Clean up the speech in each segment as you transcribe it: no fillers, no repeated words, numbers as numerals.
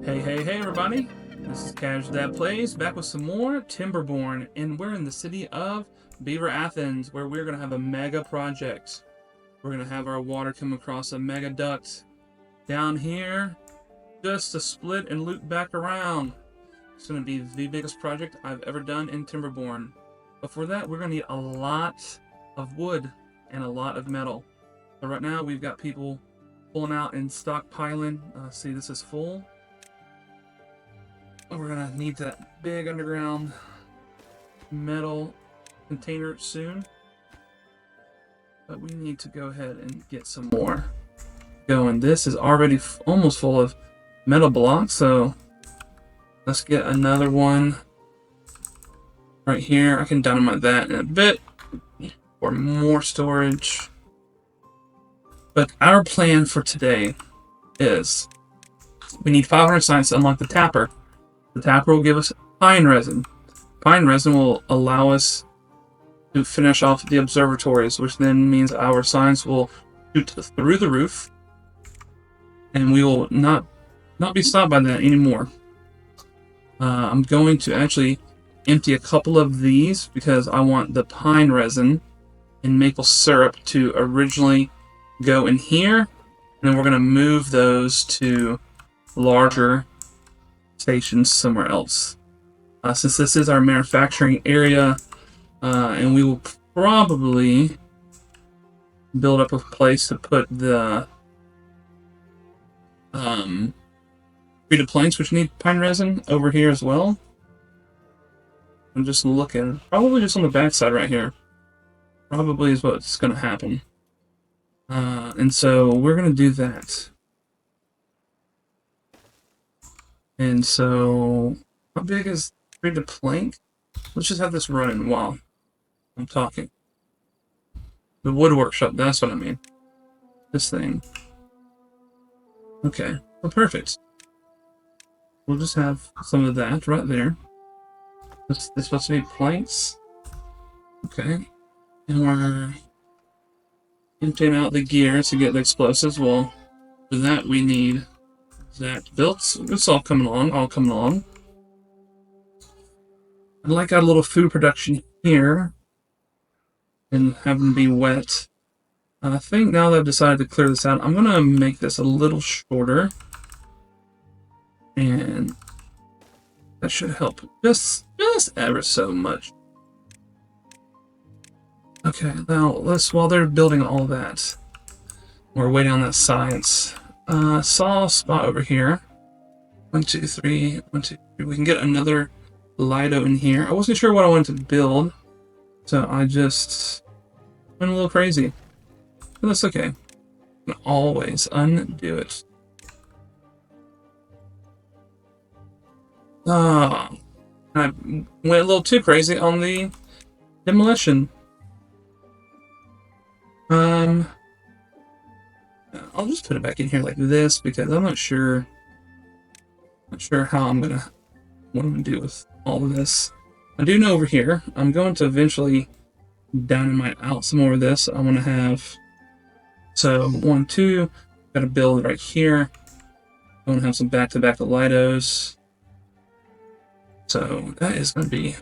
Hey everybody, this is Cash That Plays, back with some more Timberborn, and we're in the city of Beaver, Athens, where we're going to have a mega project. We're going to have our water come across a mega duct down here, just to split and loop back around. It's going to be the biggest project I've ever done in Timberborn. But for that, we're going to need a lot of wood and a lot of metal. So right now, we've got people pulling out and stockpiling. See, this is full. We're gonna need that big underground metal container soon, but we need to go ahead and get some more going. This is already almost full of metal blocks, so let's get another one right here. I can dynamite that in a bit for more storage, but our plan for today is we need 500 science to unlock the tapper. The tapper will give us pine resin. Pine resin will allow us to finish off the observatories, which then means our science will shoot through the roof, and we will not be stopped by that anymore. I'm going to actually empty a couple of these because I want the pine resin and maple syrup to originally go in here, and then we're going to move those to larger stations somewhere else. Since this is our manufacturing area, and we will probably build up a place to put the treated planks, which need pine resin, over here as well. I'm just looking, probably just on the back side right here. Probably is what's going to happen. And so we're going to do that. And so, how big is treated plank? Let's just have this running while I'm talking. The wood workshop, that's what I mean. This thing. Okay, well, perfect. We'll just have some of that right there. This is supposed to be planks. Okay. And we're emptying out the gear to get the explosives. Well, for that we need that built. It's all coming along. I like our little food production here and have them be wet. I think now that I've decided to clear this out, I'm gonna make this a little shorter, and that should help just ever so much. Okay, now while they're building all that, we're waiting on that science. Saw a spot over here. 1, 2, 3. 1, 2, 3. We can get another Lido in here. I wasn't sure what I wanted to build, so I just went a little crazy. But that's okay. I can always undo it. I went a little too crazy on the demolition. I'll just put it back in here like this because I'm not sure how what I'm gonna do with all of this. I do know over here I'm going to eventually dynamite out some more of this. I want to have 1, 2. Got to build right here. I want to have some back-to-back Lidos. So that is going to be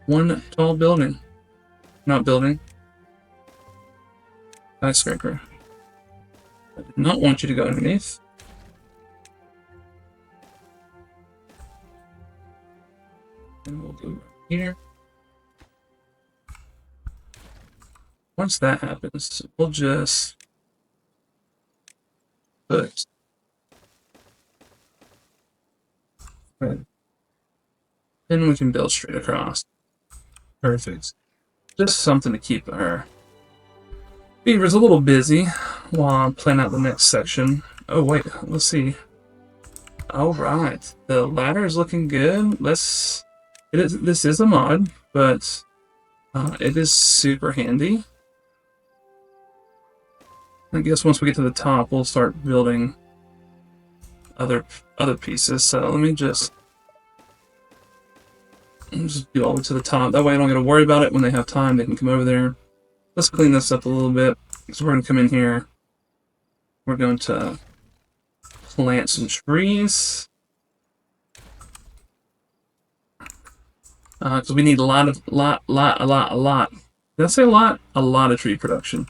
one tall building. Not building. Skyscraper. I did not want you to go underneath. And we'll go right here. Once that happens, we'll just put then we can build straight across. Perfect. Just something to keep our beavers a little busy while I'm planning out the next section. Oh wait, let's see. Alright, the ladder is looking good. This is a mod, but it is super handy. I guess once we get to the top, we'll start building other pieces. So let me just do all the way to the top. That way I don't got to worry about it. When they have time, they can come over there. Let's clean this up a little bit. So we're going to come in here. We're going to plant some trees. Because we need a lot. Did I say a lot? A lot of tree production.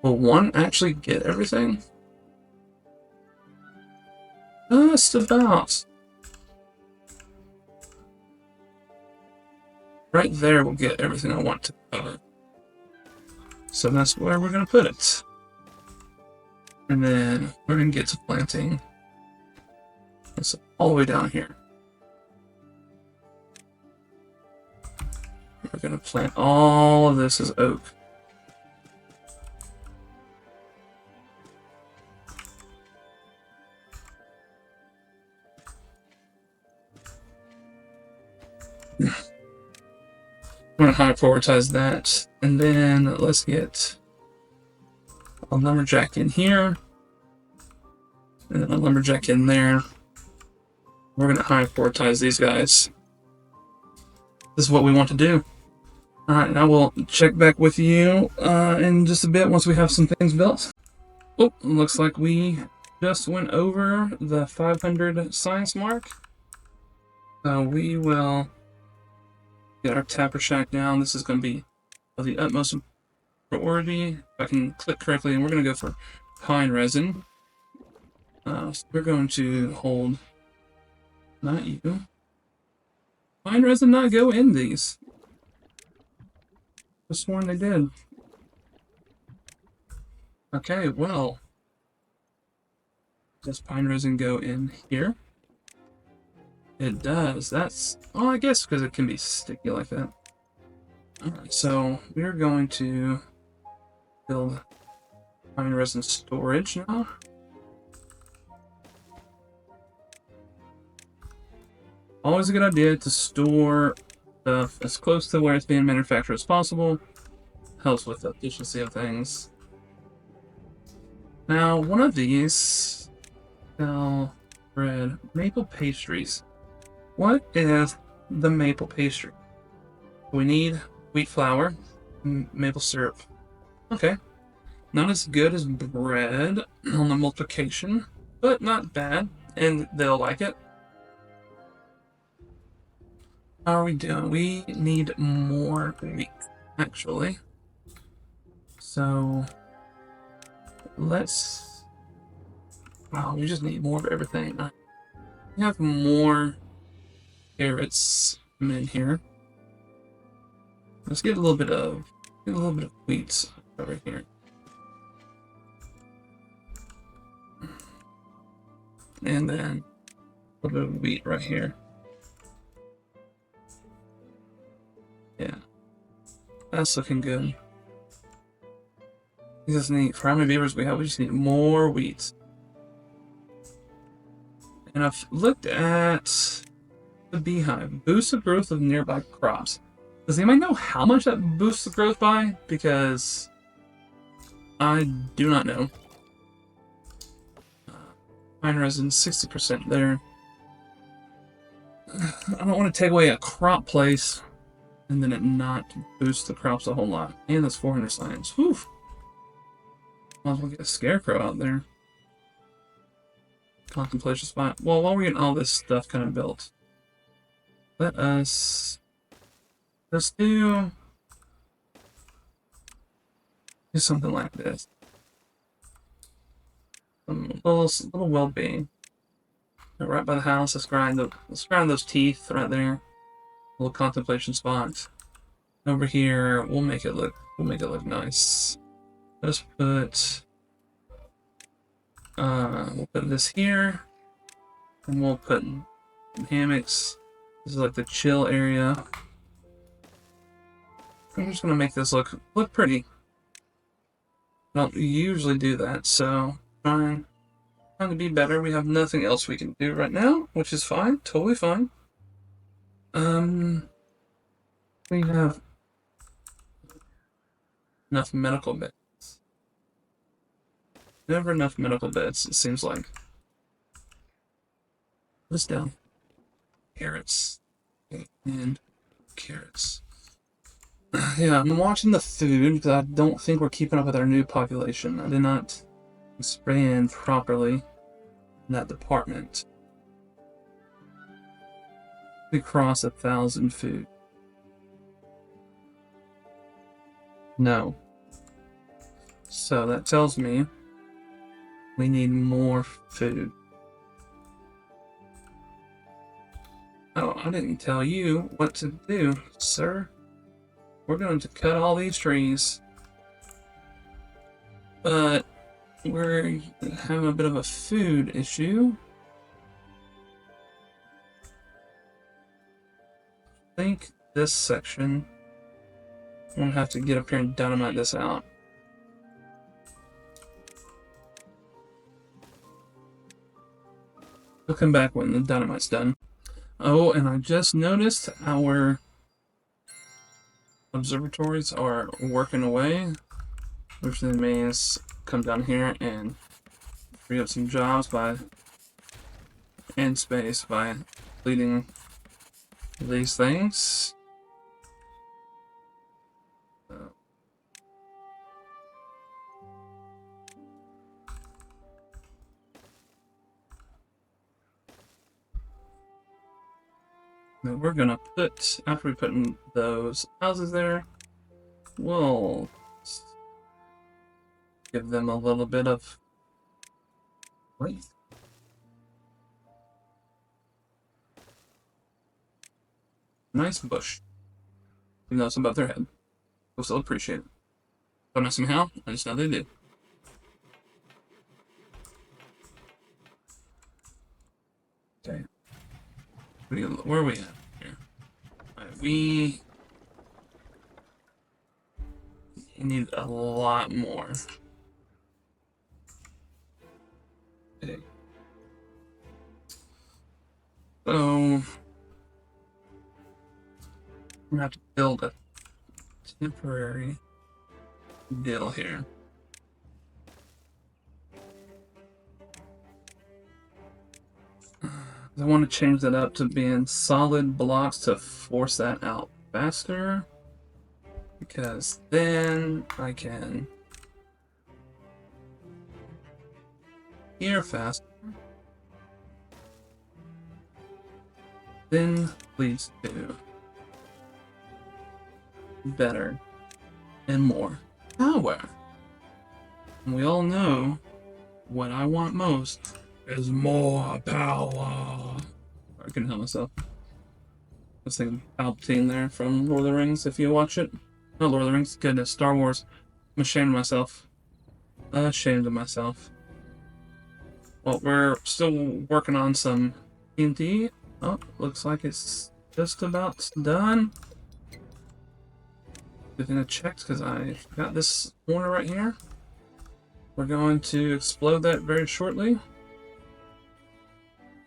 Will one actually get everything? Just about. Right there will get everything I want to cover. So that's where we're going to put it. And then we're going to get to planting. It's all the way down here. We're going to plant all of this as oak. I'm going to high prioritize that. And then let's get a lumberjack in here. And then a lumberjack in there. We're going to high prioritize these guys. This is what we want to do. Alright, now we'll check back with you in just a bit once we have some things built. Oh, looks like we just went over the 500 science mark. So we will get our tapper shack down. This is going to be of the utmost priority. If I can click correctly, and we're going to go for pine resin. So we're going to hold, not you. Pine resin not go in these. I sworn they did. Okay, well. Does pine resin go in here? It does. That's, well, I guess because it can be sticky like that. Alright, so we're going to build pine resin storage now. Always a good idea to store stuff as close to where it's being manufactured as possible. Helps with the efficiency of things. Now, one of these sell bread maple pastries. What is the maple pastry? We need wheat flour, maple syrup. Okay. Not as good as bread on the multiplication, but not bad, and they'll like it. How are we doing? We need more wheat, actually. So, let's... Wow, we just need more of everything. We have more carrots in here. Let's get a little bit of wheat over here. And then a little bit of wheat right here. Yeah. That's looking good. We just need, for how many beavers we have, we just need more wheat. And I've looked at the beehive. Boosts the growth of nearby crops. Does anybody know how much that boosts the growth by? Because I do not know. Pine resin, 60% there. I don't want to take away a crop place and then it not boost the crops a whole lot. And that's 400 science. Whew. Might as well get a scarecrow out there. Contemplation spot. Well, while we're getting all this stuff kind of built, let us just do something like this. Some little well-being. Right by the house. Let's grind those teeth right there. Little contemplation spot. Over here, we'll make it look nice. Let's put we'll put this here, and we'll put hammocks. This is like the chill area. I'm just gonna make this look pretty. I don't usually do that, so trying to be better. We have nothing else we can do right now, which is fine, totally fine. We have enough medical beds. Never enough medical beds, it seems like. Put this down. Carrots. And carrots. Yeah, I'm watching the food because I don't think we're keeping up with our new population. I did not expand properly in that department. We cross 1,000 food. No. So that tells me we need more food. Oh, I didn't tell you what to do, sir. We're going to cut all these trees. But we're having a bit of a food issue. I think this section, I'm going to have to get up here and dynamite this out. We'll come back when the dynamite's done. Oh, and I just noticed our observatories are working away, which then means come down here and free up some jobs and space by completing these things. Now we're gonna put, after we put in those houses there, we'll give them a little bit of weight. Nice bush. Even though it's above their head. We'll still appreciate it. Don't ask me how, I just know they do. Okay. Where are we at here? Right, we need a lot more. Okay. So I'm gonna have to build a temporary deal here. I want to change that up to being solid blocks to force that out faster, because then I can hear faster. Then leads to better and more power. And we all know what I want most is more power. I couldn't help myself. I was thinking Palpatine there from Lord of the Rings, if you watch it. Not Lord of the Rings, goodness, Star Wars. I'm ashamed of myself. Ashamed of myself. Well, we're still working on some TNT. Oh, looks like it's just about done. Good thing I checked, because I got this corner right here. We're going to explode that very shortly.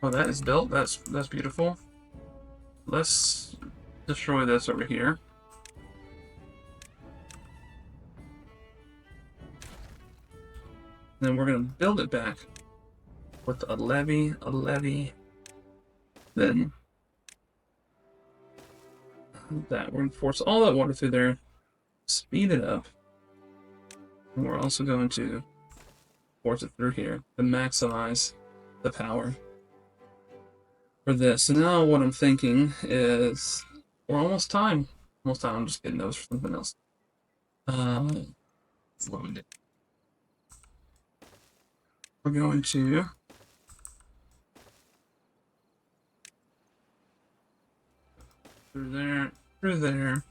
Oh, that is built. That's beautiful. Let's destroy this over here. Then we're going to build it back with a levee, Then that we're going to force all that water through there, speed it up, and we're also going to force it through here to maximize the power for this. So now what I'm thinking is we're almost time. I'm just getting those for something else. What we do? We're going to through there.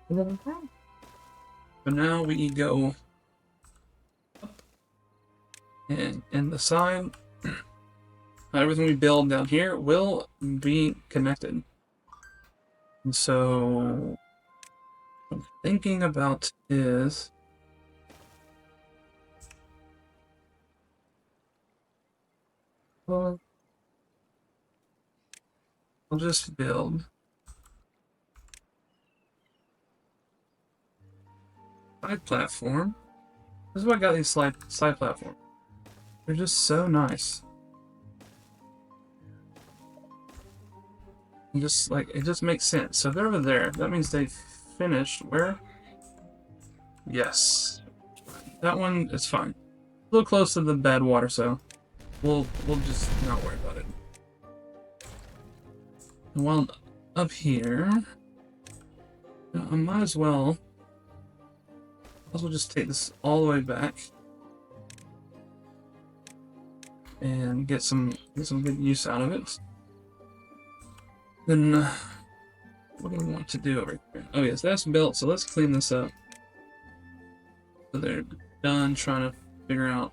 So now we go up and in the side. Everything we build down here will be connected. And so what I'm thinking about is I'll just build side platform. This is why I got these side platforms. They're just so nice. And just like, it just makes sense. So they're over there. That means they finished where? Yes. That one is fine. A little close to the bad water, so we'll just not worry about it. And while up here, I might as well just take this all the way back and get some good use out of it. Then what do we want to do over here? Oh yes, that's built, so let's clean this up. So they're done trying to figure out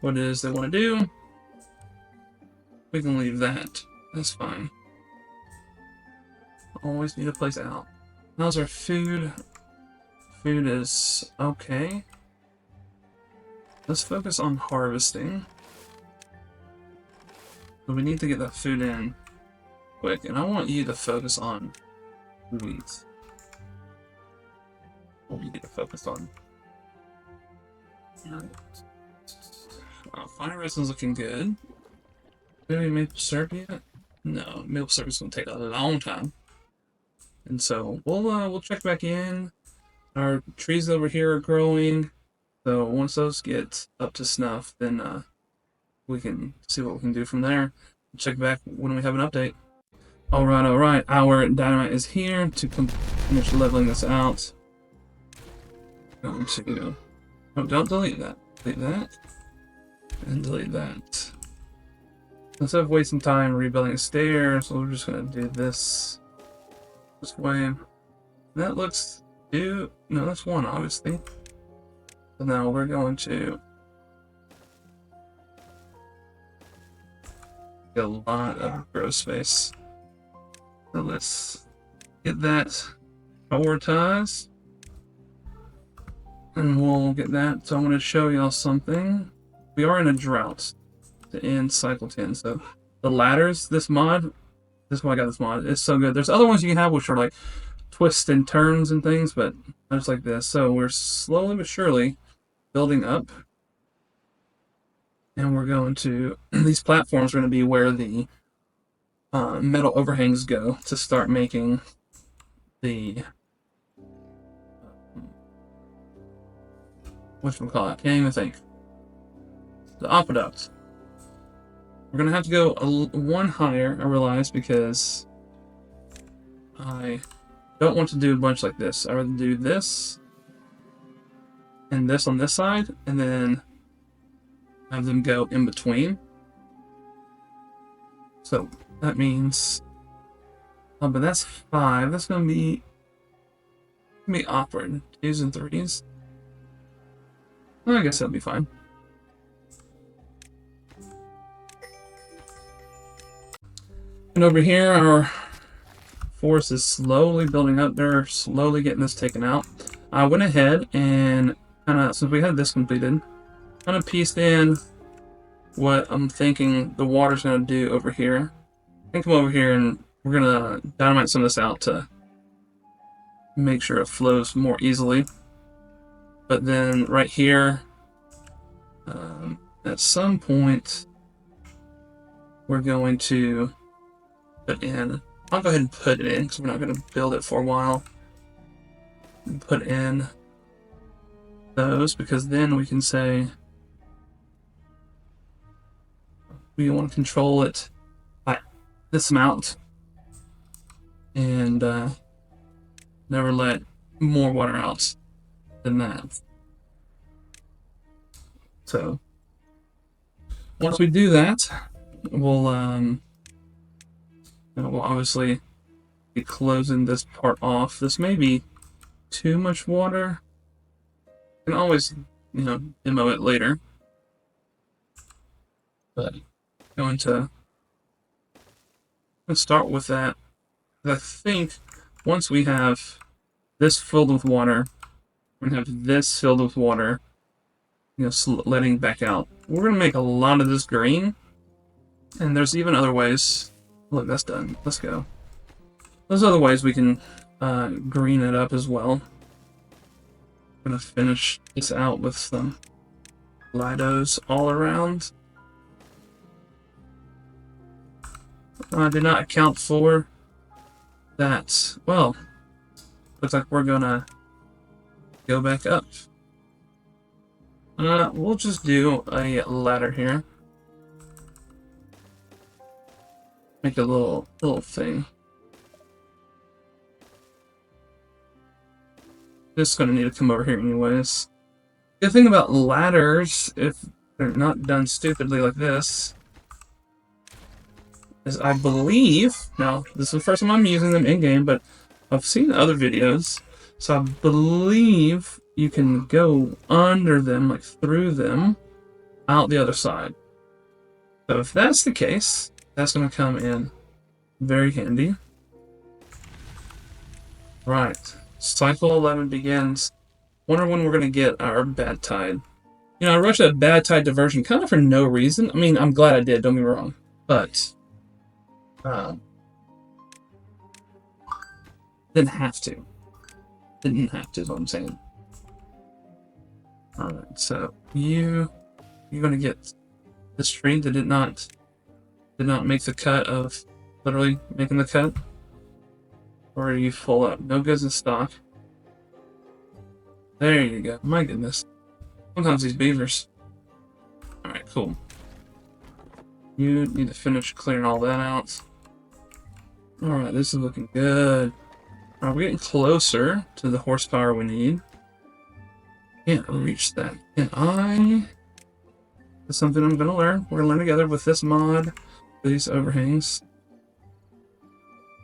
what it is they want to do. We can leave that. That's fine. Always need a place out. How's our food? Food is okay. Let's focus on harvesting. But we need to get that food in quick, and I want you to focus on wheat. What we need to focus on. Fire resin's looking good. Maybe maple syrup yet? No, maple syrup is going to take a long time. And so we'll check back in. Our trees over here are growing, so once those get up to snuff, then we can see what we can do from there. Check back when we have an update. Alright, our dynamite is here to finish leveling this out. Going to... Oh, don't delete that. Delete that. And delete that. Instead of wasting time rebuilding stairs, we're just going to do this way. That looks... No, that's one, obviously. So now we're going to get a lot of grow space. So let's get that prioritized. And we'll get that. So I'm going to show y'all something. We are in a drought to end cycle 10. So the ladders, this mod, this is why I got this mod. It's so good. There's other ones you can have which are like twists and turns and things, but I just like this. So we're slowly but surely building up. And we're going to, these platforms are going to be where the metal overhangs go to start making the, whatchamacallit, can't even think. The aqueduct. We're going to have to go one higher, I realize, because I don't want to do a bunch like this. I'd rather do this and this on this side, and then have them go in between. So that means, oh, but that's 5. That's gonna be awkward. 2s and 3s. Well, I guess that'll be fine. And over here, our forest is slowly building up. They're slowly getting this taken out. I went ahead and kind of, since we had this completed, kind of pieced in what I'm thinking the water's going to do over here. I can come over here and we're going to dynamite some of this out to make sure it flows more easily. But then right here, at some point, we're going to put in, I'll go ahead and put it in because we're not going to build it for a while. Put in those because then we can say we want to control it by this amount and never let more water out than that. So once we do that, we'll obviously be closing this part off. This may be too much water. You can always, demo it later. But let's start with that. I think once we have this filled with water, we're gonna have this filled with water, letting back out. We're gonna make a lot of this green, and there's even other ways. Look, that's done. Let's go. There's other ways we can green it up as well. I'm gonna finish this out with some Lidos all around. I did not account for that. Well, looks like we're gonna go back up. We'll just do a ladder here. make a little thing. Just gonna need to come over here anyways. Good thing about ladders, if they're not done stupidly like this, is I believe, now this is the first time I'm using them in-game, but I've seen other videos, so I believe you can go under them, like through them, out the other side. So if that's the case, that's going to come in very handy. Right, cycle 11 begins. Wonder when we're going to get our bad tide. You know, I rushed that bad tide diversion kind of for no reason. I mean, I'm glad I did, don't get me wrong, but didn't have to. Didn't have to is what I'm saying. Alright, so you're gonna get this tree that did not make the cut of literally making the cut. Or are you full up? No goods in stock. There you go. My goodness. Sometimes these beavers. Alright, cool. You need to finish clearing all that out. Alright, this is looking good. Alright, we're getting closer to the horsepower we need. Can't reach that. Can I? That's something I'm gonna learn. We're gonna learn together with this mod, these overhangs.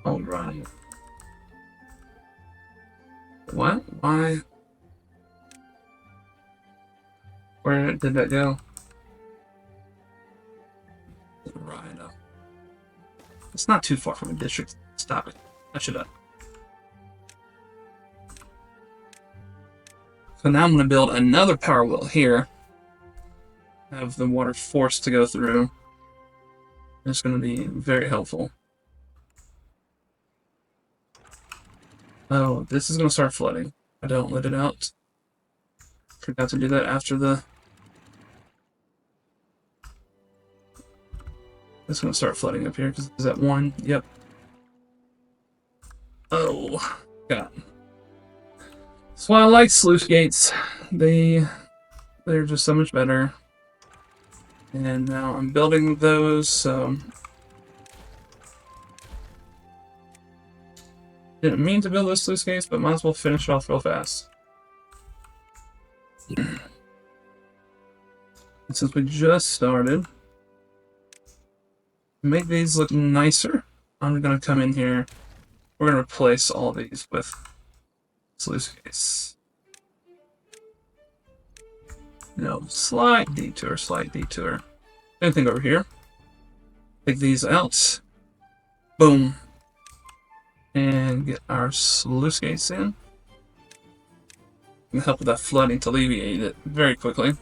Alright. What? Why? Where did that go? Right. It's not too far from a district. Stop it. I should have. So now I'm going to build another power wheel here. Have the water forced to go through. It's going to be very helpful. Oh, this is going to start flooding. I don't let it out. Forgot to do that after the... It's going to start flooding up here because it's at 1. Yep. Oh, God. That's why I like sluice gates. They're just so much better. And now I'm building those, so... Didn't mean to build those sluice gates, but might as well finish it off real fast. And since we just started, to make these look nicer, I'm going to come in here. We're going to replace all these with sluice gates. No, slight detour, slight detour. Same thing over here. Take these out. Boom. And get our sluice gates in. And help with that flooding to alleviate it very quickly.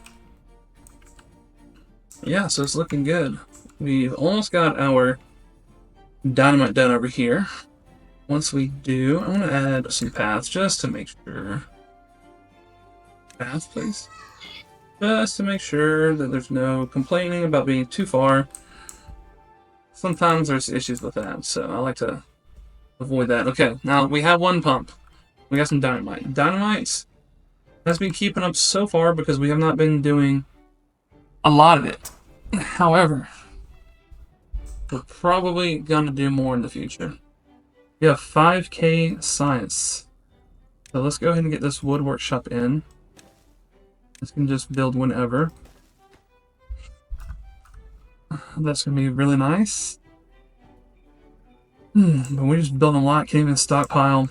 Yeah, so it's looking good. We've almost got our dynamite done over here. Once we do, I'm going to add some paths just to make sure. Paths, please. Just to make sure that there's no complaining about being too far. Sometimes there's issues with that, so I like to avoid that. Okay, now we have one pump. We got some dynamite. Dynamite has been keeping up so far because we have not been doing a lot of it. However, we're probably going to do more in the future. We have 5K science. So let's go ahead and get this wood workshop in. This can just build whenever. That's going to be really nice. But we're just building a lot. Can't even stockpile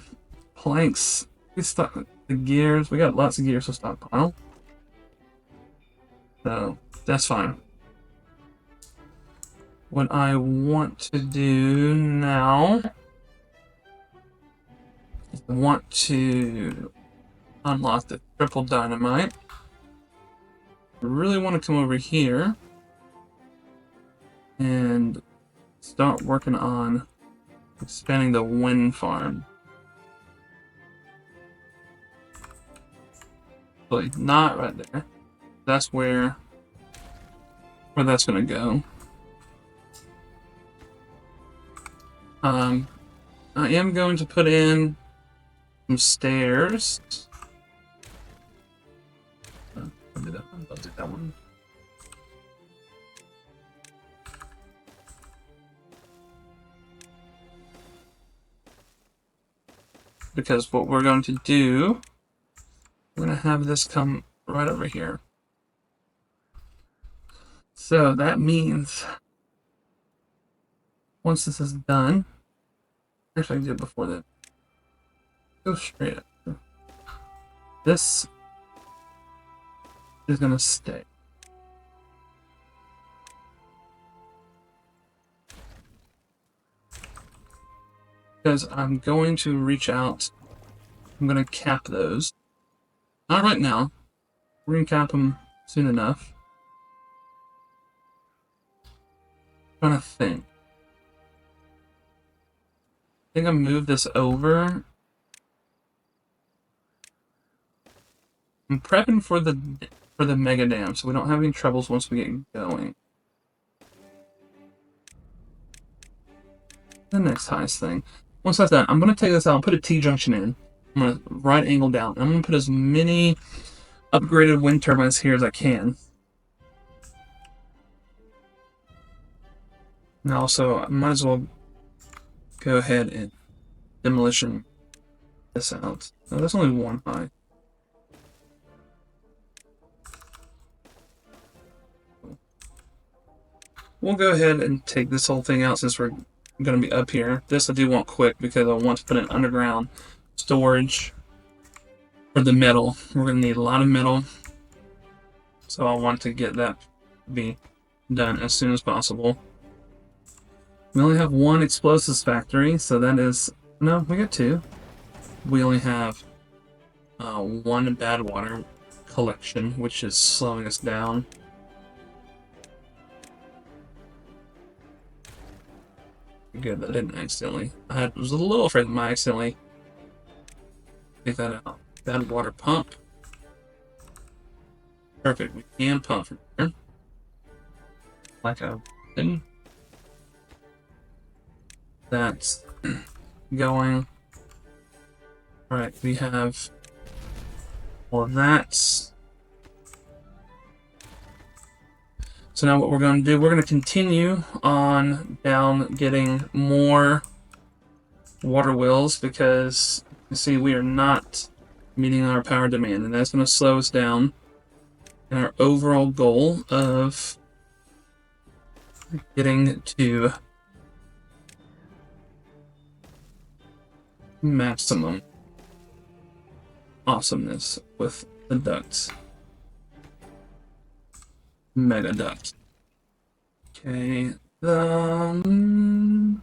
planks. We stock the gears. We got lots of gears to stockpile. So that's fine. What I want to do now is I want to unlock the triple dynamite. I really want to come over here and start working on expanding the wind farm. Like not right there. That's where that's gonna go. I am going to put in some stairs. I'll do that one. I'll do that one. because what we're going to do, we're going to have this come right over here. So that means once this is done, actually I can do it before that. Go straight up. This is going to stay. Because I'm going to reach out, I'm going to cap those. Not right now. We're going to cap them soon enough. I'm trying to think. I think I moved this over. I'm prepping for the mega dam, so we don't have any troubles once we get going. The next highest thing. Once that's done, I'm going to take this out and put a T-junction in. I'm going to right angle down. I'm going to put as many upgraded wind turbines here as I can. And also, I might as well go ahead and demolition this out. No, that's only one high. We'll go ahead and take this whole thing out since we're going to be up here. This I do want quick because I want to put an underground storage for the metal. We're going to need a lot of metal, so I want to get that to be done as soon as possible. We only have one explosives factory, so that is... No, we got two. We only have one bad water collection, which is slowing us down. Good, that didn't accidentally. I was a little afraid that I accidentally take that out. Bad water pump. Perfect, we can pump from here. Like I didn't. That's going. Alright, we have all of that. So now what we're going to do, we're going to continue on down getting more water wheels because you see we are not meeting our power demand, and that's going to slow us down in our overall goal of getting to maximum awesomeness with the ducts. Mega duct. Okay. Trying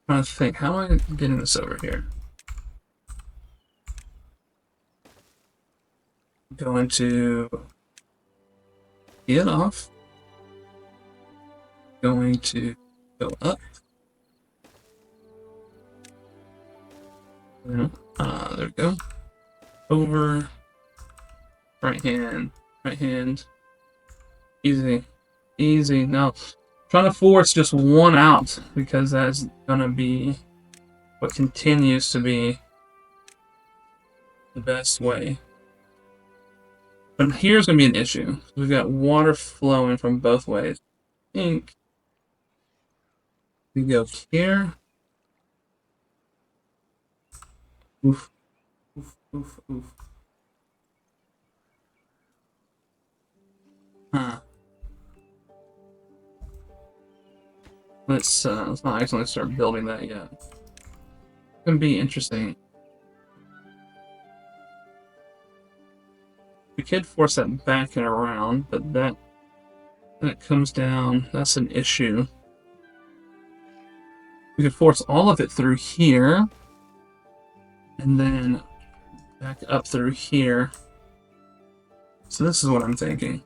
to think, how am I getting this over here? Going to get off. Going to go up. There we go. Over. Right hand. Right hand. Easy. Easy. Now, trying to force just one out because that's going to be what continues to be the best way. But here's going to be an issue. We've got water flowing from both ways. I think we go here. Oof. Oof, oof, oof. Huh. Let's not accidentally start building that yet. It's gonna be interesting. We could force that back and around, but that comes down. That's an issue. We could force all of it through here, and then back up through here. So this is what I'm thinking.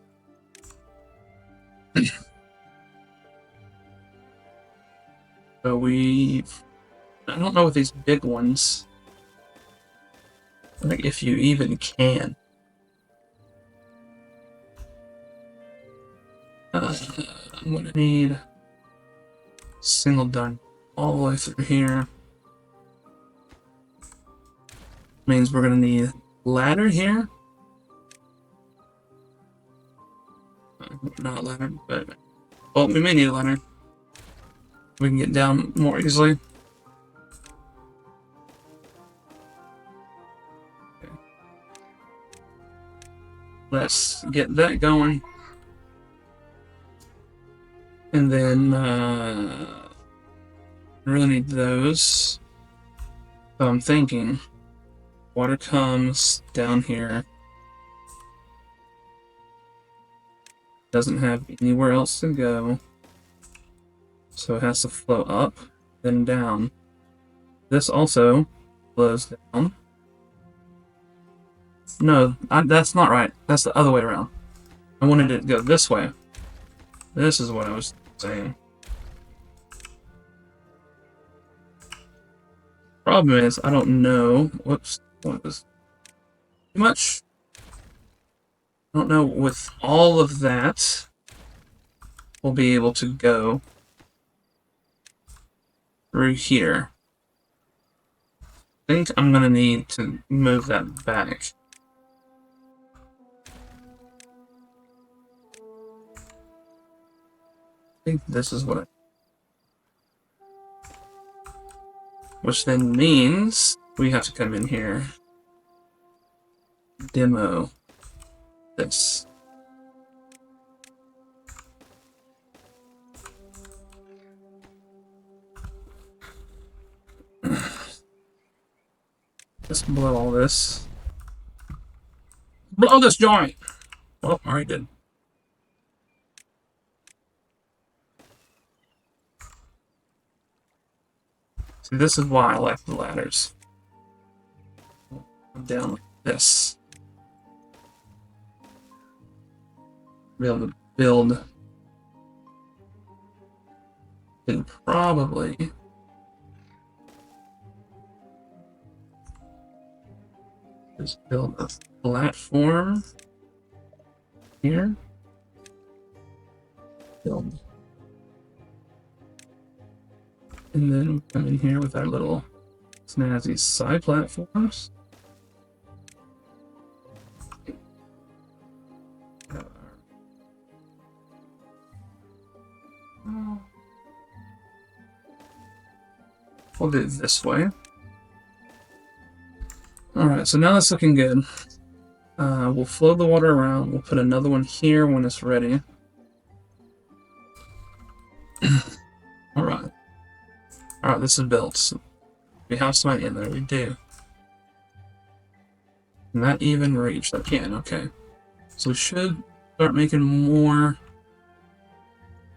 So I don't know with these big ones, like if you even can. I'm gonna need single done all the way through here. Means we're gonna need ladder here. Not a ladder, but well, we may need a ladder. We can get down more easily. Okay. Let's get that going. And then, I really need those. So I'm thinking, water comes down here. Doesn't have anywhere else to go. So it has to flow up, then down. This also flows down. No, that's not right. That's the other way around. I wanted it to go this way. This is what I was saying. Problem is, I don't know. Whoops. What was too much? I don't know with all of that we'll be able to go through here. I think I'm gonna need to move that back. I think this is what I... Which then means we have to come in here. Demo this. Just blow all this. Blow this joint! Oh, already did. See, this is why I like the ladders. Down like this. Be able to build. And probably just build a platform here. Build. And then we come in here with our little snazzy side platforms. We'll do it this way. Alright, so now that's looking good. We'll flow the water around. We'll put another one here when it's ready. Alright. Alright, this is built. We have somebody in there, we do. Can that even reach? That can, okay. So we should start making more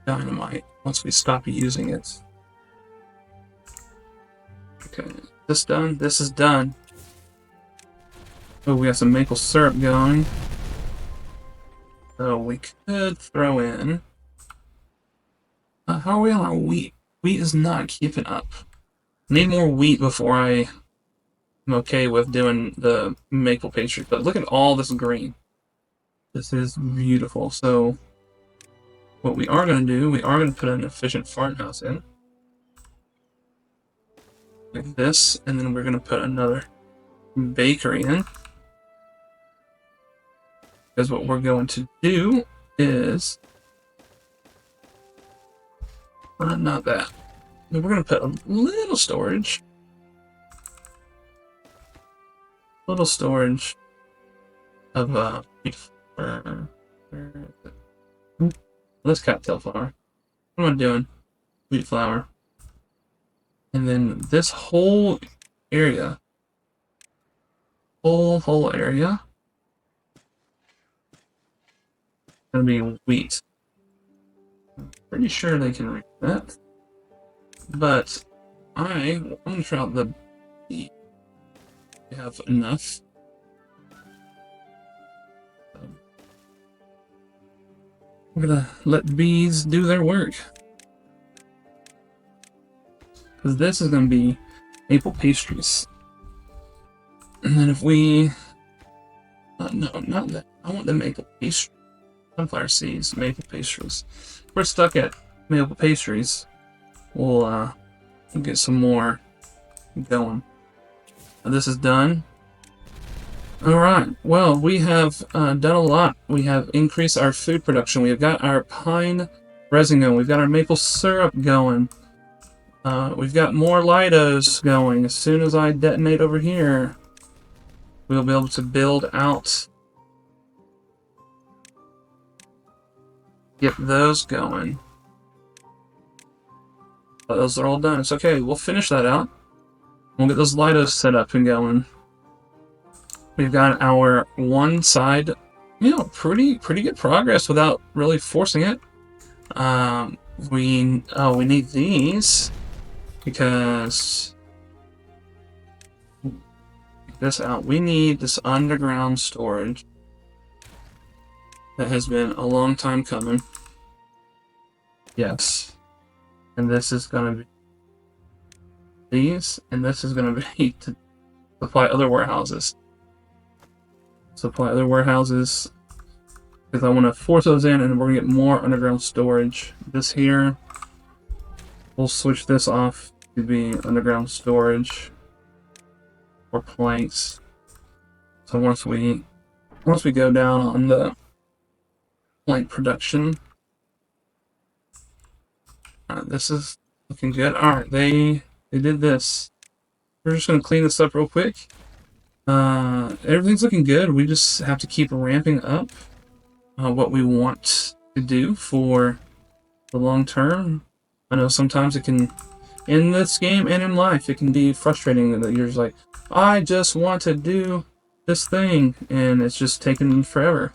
dynamite once we stop using it. Okay, this done, this is done. Oh, we got some maple syrup going. So we could throw in... how are we on our wheat? Wheat is not keeping up. Need more wheat before I'm okay with doing the maple pastry. But look at all this green. This is beautiful. So what we are going to do, we are going to put an efficient farmhouse in. Like this. And then we're going to put another bakery in. Because what we're going to do is... not that. We're going to put a little storage. Little storage of wheat flour. This cattail flour. What am I doing? Wheat flour. And then this whole area. Whole area. Gonna be wheat. Pretty sure they can reach that. But I'm gonna try out the bee. We have enough. We're gonna let bees do their work. Because this is gonna be maple pastries. And then if we... no, not that. I want the maple pastry. Sunflower seeds, maple pastries. If we're stuck at maple pastries, we'll get some more going. This is done. Alright, well, we have done a lot. We have increased our food production. We've got our pine resin going. We've got our maple syrup going. We've got more Lidos going as soon as I detonate over here. we'll be able to build out, get those going. But those are all done. It's okay. We'll finish that out. We'll get those lightos set up and going. We've got our one side, you know, pretty good progress without really forcing it. We need these because this out. We need this underground storage that has been a long time coming. Yes. And this is going to be these, and this is going to be to supply other warehouses. Supply other warehouses, because I want to force those in, and we're going to get more underground storage. This here, we'll switch this off to be underground storage for planks. So once we go down on the plank production. This is looking good. Alright, they did this. We're just going to clean this up real quick. Everything's looking good. We just have to keep ramping up what we want to do for the long term. I know sometimes it can, in this game and in life, it can be frustrating that you're just like, I just want to do this thing, and it's just taking forever.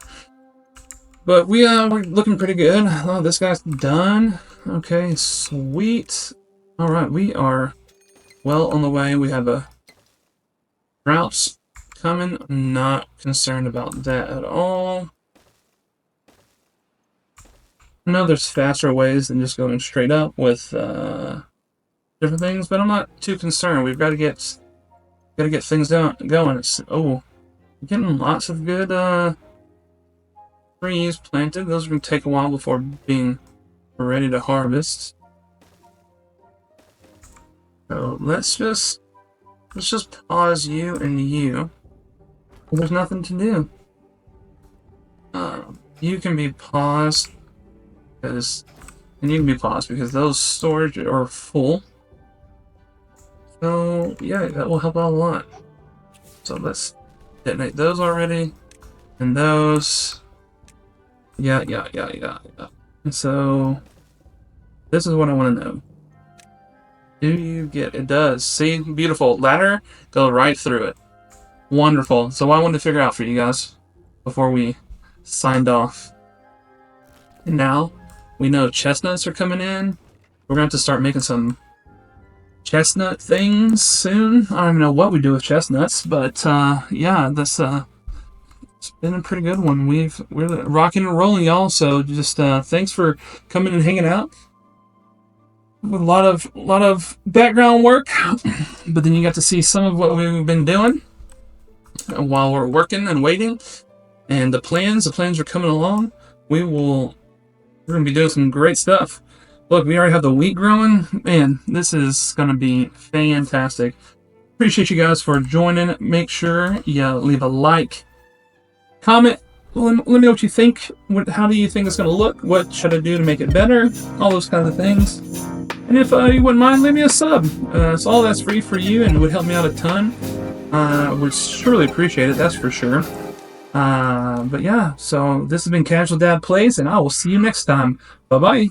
But we're looking pretty good. Oh, this guy's done. Okay, sweet. Alright, we are well on the way. We have a droughts coming. I'm not concerned about that at all. I know there's faster ways than just going straight up with different things, but I'm not too concerned. We've got to get things going. It's getting lots of good trees planted. Those are going to take a while before being ready to harvest. So let's just pause you and you. There's nothing to do. You can be paused because those storage are full. So yeah, that will help out a lot. So let's detonate those already, and those. Yeah. And so this is what I want to know. Do you get it? Does. See, beautiful. Ladder, go right through it. Wonderful. So I wanted to figure out for you guys before we signed off. And now we know chestnuts are coming in. We're going to have to start making some chestnut things soon. I don't even know what we do with chestnuts, but yeah, that's it's been a pretty good one. We're rocking and rolling, y'all. So just thanks for coming and hanging out. With a lot of background work, but then you got to see some of what we've been doing while we're working and waiting. And the plans are coming along. We're gonna be doing some great stuff. Look, we already have the wheat growing. Man, this is gonna be fantastic. Appreciate you guys for joining. Make sure you leave a like, comment. Let me know what you think. How do you think it's going to look? What should I do to make it better? All those kinds of things. And if you wouldn't mind, leave me a sub. It's all that's free for you, and it would help me out a ton. Would surely appreciate it, that's for sure. But yeah, so this has been Casual Dad Plays, and I will see you next time. Bye-bye.